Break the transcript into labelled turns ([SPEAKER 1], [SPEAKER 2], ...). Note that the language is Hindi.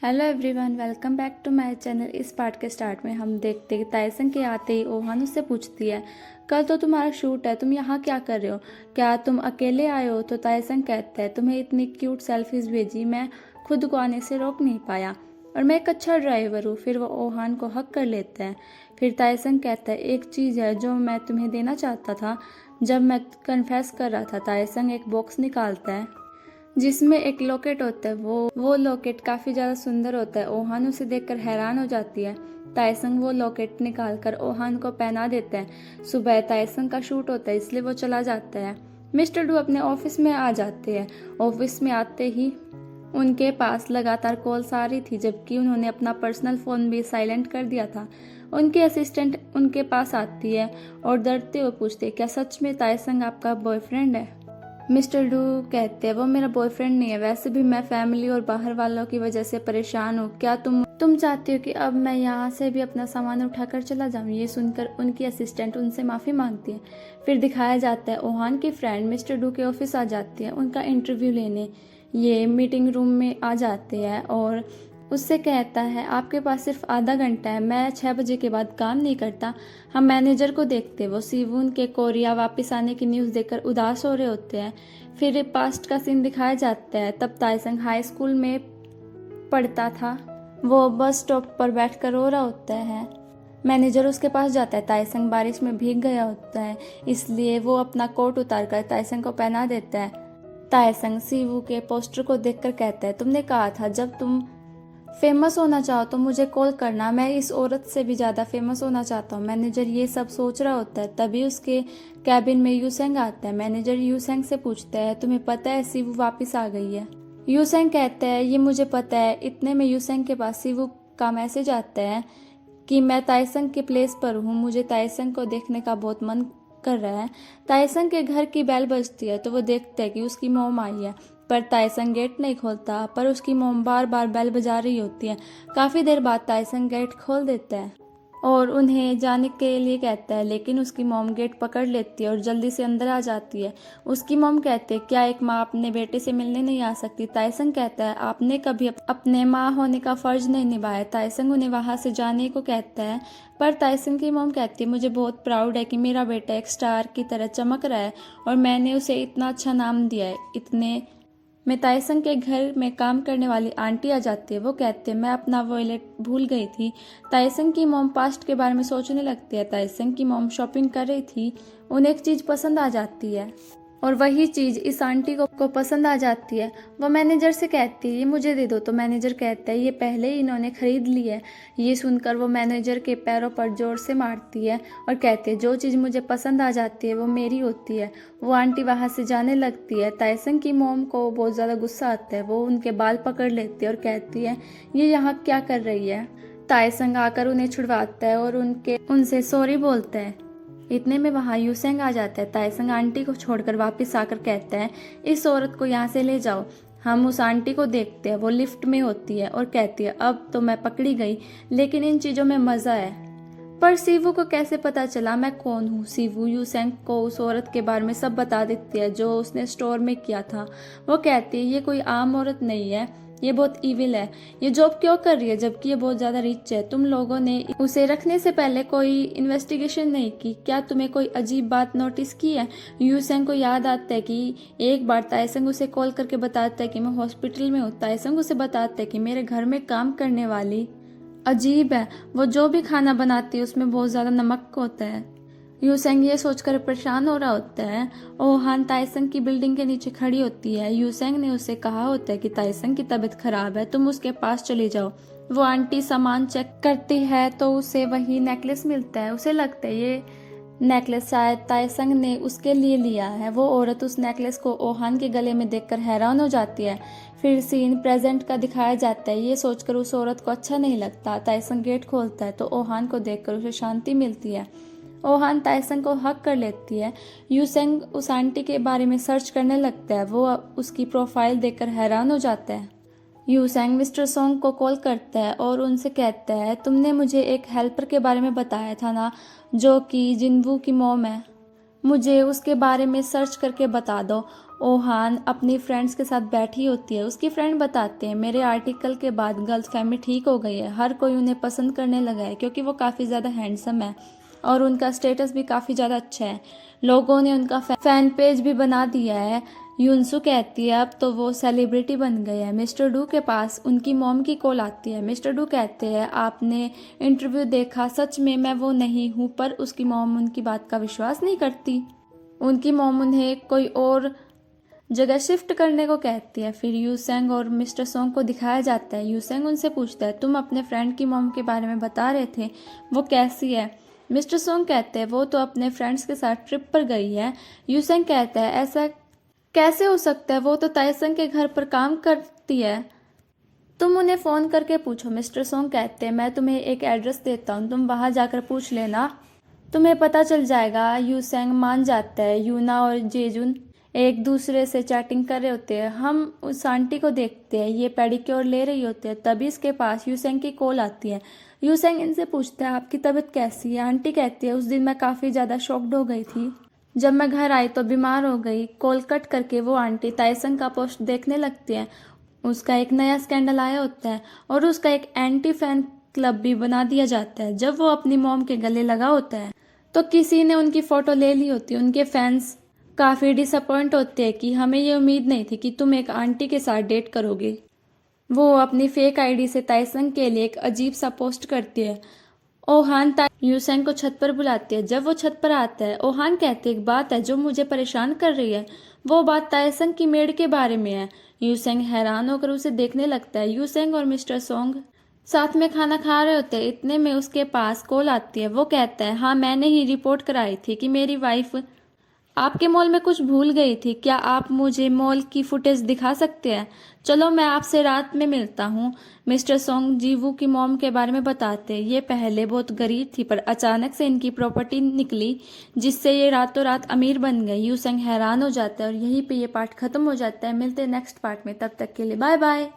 [SPEAKER 1] Hello everyone, welcome back to my channel. इस पार्ट के स्टार्ट में हम देखते हैं ताइसन के आते ही ओहान उससे पूछती है, कल तो तुम्हारा शूट है, तुम यहाँ क्या कर रहे हो? क्या तुम अकेले आए हो? तो ताइसन कहता है, तुम्हें इतनी क्यूट सेल्फीज भेजी, मैं खुद को आने से रोक नहीं पाया और मैं एक अच्छा ड्राइवर हूँ। फिर वो ओहान को हक कर लेता है। फिर ताइसन कहता है, एक चीज़ है जो मैं तुम्हें देना चाहता था। जब मैं कन्फेस कर रहा था, ताइसन एक बॉक्स निकालता है जिसमें एक लॉकेट होता है। वो लॉकेट काफ़ी ज़्यादा सुंदर होता है। ओहान उसे देखकर हैरान हो जाती है। ताइसन वो लॉकेट निकालकर ओहान को पहना देता है। सुबह ताइसन का शूट होता है, इसलिए वो चला जाता है। मिस्टर डू अपने ऑफिस में आ जाते हैं। ऑफिस में आते ही उनके पास लगातार कॉल्स आ रही थी, जबकि उन्होंने अपना पर्सनल फ़ोन भी साइलेंट कर दिया था। उनकी असिस्टेंट उनके पास आती है और डरते हुए पूछते, क्या सच में ताइसन आपका बॉयफ्रेंड है? मिस्टर डू कहते हैं, वो मेरा बॉयफ्रेंड नहीं है, वैसे भी मैं फैमिली और बाहर वालों की वजह से परेशान हूँ। क्या तुम चाहती हो कि अब मैं यहाँ से भी अपना सामान उठाकर चला जाऊँ? ये सुनकर उनकी असिस्टेंट उनसे माफ़ी मांगती है। फिर दिखाया जाता है ओहान की फ्रेंड मिस्टर डू के ऑफिस आ जाती है उनका इंटरव्यू लेने। ये मीटिंग रूम में आ जाते हैं और उससे कहता है, आपके पास सिर्फ आधा घंटा है, मैं 6 बजे के बाद काम नहीं करता। हम मैनेजर को देखते, वो सीवून के कोरिया वापस आने की न्यूज़ देखकर उदास हो रहे होते हैं। फिर पास्ट का सीन दिखाया जाता है। तब ताइसन हाई स्कूल में पढ़ता था। वो बस स्टॉप पर बैठकर रो रहा होता है। मैनेजर उसके पास जाता है। ताइसन बारिश में भीग गया होता है, इसलिए वो अपना कोट उतारकर ताइसन को पहना देता है। ताइसन सीवू के पोस्टर को देखकर कहता है, तुमने कहा था जब तुम फेमस होना चाहो तो मुझे कॉल करना, मैं इस औरत से भी ज़्यादा फेमस होना चाहता हूँ। मैनेजर ये सब सोच रहा होता है, तभी उसके कैबिन में यूसेंग आता है। मैनेजर यूसेंग से पूछता है, तुम्हें पता है सीवू वापस आ गई है? यूसेंग कहता है, ये मुझे पता है। इतने में यूसेंग के पास सीवू का मैसेज आता है कि मैं ताइसन के प्लेस पर हूँ, मुझे ताइसन को देखने का बहुत मन कर रहा है। ताइसन के घर की बेल बजती है तो वो देखता है कि उसकी मॉम आई है, पर ताइसन गेट नहीं खोलता। पर उसकी मॉम बार बार बेल बजा रही होती है। काफ़ी देर बाद ताइसन गेट खोल देता है और उन्हें जाने के लिए कहता है, लेकिन उसकी मॉम गेट पकड़ लेती है और जल्दी से अंदर आ जाती है। उसकी मॉम कहते हैं, क्या एक माँ अपने बेटे से मिलने नहीं आ सकती? ताइसन कहता है, आपने कभी अपने माँ होने का फर्ज नहीं निभाया। ताइसन उन्हें वहाँ से जाने को कहता है, पर ताइसन की मॉम कहती है, मुझे बहुत प्राउड है कि मेरा बेटा एक स्टार की तरह चमक रहा है और मैंने उसे इतना अच्छा नाम दिया है। इतने में ताइसन के घर में काम करने वाली आंटी आ जाती है। वो कहते हैं, मैं अपना वॉलेट भूल गई थी। ताइसन की मॉम पास्ट के बारे में सोचने लगती है। ताइसन की मॉम शॉपिंग कर रही थी, उन्हें एक चीज़ पसंद आ जाती है और वही चीज़ इस आंटी को पसंद आ जाती है। वो मैनेजर से कहती है, ये मुझे दे दो। तो मैनेजर कहता है, ये पहले ही इन्होंने खरीद ली है। ये सुनकर वो मैनेजर के पैरों पर जोर से मारती है और कहती है, जो चीज़ मुझे पसंद आ जाती है वो मेरी होती है। वो आंटी वहाँ से जाने लगती है। ताइसन की मॉम को बहुत ज़्यादा गुस्सा आता है। वो उनके बाल पकड़ लेती है और कहती है, ये यहाँ क्या कर रही है? ताइसन आकर उन्हें छुड़वाता है और उनसे सॉरी बोलता है। इतने में वहाँ यूसेंग आ जाता है। ताइसन आंटी को छोड़कर वापस आकर कहता है, इस औरत को यहाँ से ले जाओ। हम उस आंटी को देखते हैं, वो लिफ्ट में होती है और कहती है, अब तो मैं पकड़ी गई, लेकिन इन चीज़ों में मज़ा है। पर सीवू को कैसे पता चला मैं कौन हूँ? सीवू यूसेंग को उस औरत के बारे में सब बता देती है जो उसने स्टोर में किया था। वो कहती है, ये कोई आम औरत नहीं है, ये बहुत इविल है। ये जॉब क्यों कर रही है जबकि ये बहुत ज़्यादा रिच है? तुम लोगों ने उसे रखने से पहले कोई इन्वेस्टिगेशन नहीं की? क्या तुम्हें कोई अजीब बात नोटिस की है? यूसेंग को याद आता है कि एक बार ताइसन उसे कॉल करके बताता है कि मैं हॉस्पिटल में हूँ। ताइसन उसे बताता है कि मेरे घर में काम करने वाली अजीब है, वो जो भी खाना बनाती है उसमें बहुत ज़्यादा नमक होता है। यूसेंग ये सोचकर परेशान हो रहा होता है। ओहान ताइसन की बिल्डिंग के नीचे खड़ी होती है। यूसेंग ने उसे कहा होता है कि ताइसन की तबीयत खराब है, तुम उसके पास चले जाओ। वो आंटी सामान चेक करती है तो उसे वही नेकलेस मिलता है। उसे लगता है ये नेकलेस शायद ताइसन ने उसके लिए लिया है। वो औरत उस नेकलेस को ओहान के गले में देखकर हैरान हो जाती है। फिर सीन प्रेजेंट का दिखाया जाता है। ये सोचकर उस औरत को अच्छा नहीं लगता। ताइसन गेट खोलता है तो ओहान को देखकर उसे शांति मिलती है। ओहान ताइसन को हक कर लेती है। यूसेंग उस आंटी के बारे में सर्च करने लगता है। वो उसकी प्रोफाइल देखकर हैरान हो जाता है। यूसेंग मिस्टर सोंग को कॉल करता है और उनसे कहता है, तुमने मुझे एक हेल्पर के बारे में बताया था ना, जो कि जिनवू की मॉम है, मुझे उसके बारे में सर्च करके बता दो। ओहान अपनी फ्रेंड्स के साथ बैठी होती है। उसकी फ्रेंड बताते हैं मेरे आर्टिकल के बाद गर्ल्स फैमिली ठीक हो गई है, हर कोई उन्हें पसंद करने लगा है क्योंकि वो काफ़ी ज़्यादा हैंडसम है और उनका स्टेटस भी काफ़ी ज़्यादा अच्छा है। लोगों ने उनका फैन पेज भी बना दिया है। यूनसू कहती है अब तो वो सेलिब्रिटी बन गए हैं। मिस्टर डू के पास उनकी मॉम की कॉल आती है। मिस्टर डू कहते हैं आपने इंटरव्यू देखा, सच में मैं वो नहीं हूँ, पर उसकी मॉम उनकी बात का विश्वास नहीं करती। उनकी मॉम उन्हें कोई और जगह शिफ्ट करने को कहती है। फिर यूसेंग और मिस्टर सोंग को दिखाया जाता है। यूसेंग उनसे पूछता है तुम अपने फ्रेंड की मॉम के बारे में बता रहे थे, वो कैसी है? मिस्टर सोंग कहते हैं वो तो अपने फ्रेंड्स के साथ ट्रिप पर गई है। यूसेंग कहता है ऐसा कैसे हो सकता है, वो तो ताइसंग के घर पर काम करती है, तुम उन्हें फ़ोन करके पूछो। मिस्टर सोंग कहते हैं मैं तुम्हें एक एड्रेस देता हूँ, तुम वहाँ जाकर पूछ लेना, तुम्हें पता चल जाएगा। यूसेंग मान जाता है। यूना और जेजुन एक दूसरे से चैटिंग कर रहे होते हैं। हम उस आंटी को देखते हैं, ये पेडिक्योर ले रही होती है। तभी इसके पास यूसेंग की कॉल आती है। यूसेंग इनसे पूछता है आपकी तबीयत कैसी है? आंटी कहती है उस दिन मैं काफ़ी ज़्यादा शॉक्ड हो गई थी, जब मैं घर आई तो बीमार हो गई। कॉल कट करके वो आंटी ताइसंग का पोस्ट देखने लगती है। उसका एक नया स्कैंडल आया होता है और उसका एक एंटी फैन क्लब भी बना दिया जाता है। जब वो अपनी मॉम के गले लगा होता है तो किसी ने उनकी फ़ोटो ले ली होती है। उनके फैंस काफ़ी डिसअपॉइंट होते हैं कि हमें ये उम्मीद नहीं थी कि तुम एक आंटी के साथ डेट करोगे। वो अपनी फेक आईडी से ताइसंग के लिए एक अजीब सा पोस्ट करती है। ओहान यूसेंग को छत पर बुलाती है। जब वो छत पर आता है ओहान कहते एक बात है जो मुझे परेशान कर रही है, वो बात ताइसंग की मेड के बारे में है। यूसेंग हैरान होकर उसे देखने लगता है। यूसेंग और मिस्टर सोंग साथ में खाना खा रहे होते हैं। इतने में उसके पास कॉल आती है। वो कहता है हाँ मैंने ही रिपोर्ट कराई थी कि मेरी वाइफ आपके मॉल में कुछ भूल गई थी, क्या आप मुझे मॉल की फुटेज दिखा सकते हैं? चलो मैं आपसे रात में मिलता हूँ। मिस्टर सोंग जीवू की मॉम के बारे में बताते हैं। ये पहले बहुत गरीब थी पर अचानक से इनकी प्रॉपर्टी निकली जिससे ये रातों रात अमीर बन गई। यूसेंग हैरान हो जाता है और यहीं पे ये पार्ट खत्म हो जाता है। मिलते हैं नेक्स्ट पार्ट में, तब तक के लिए बाय बाय।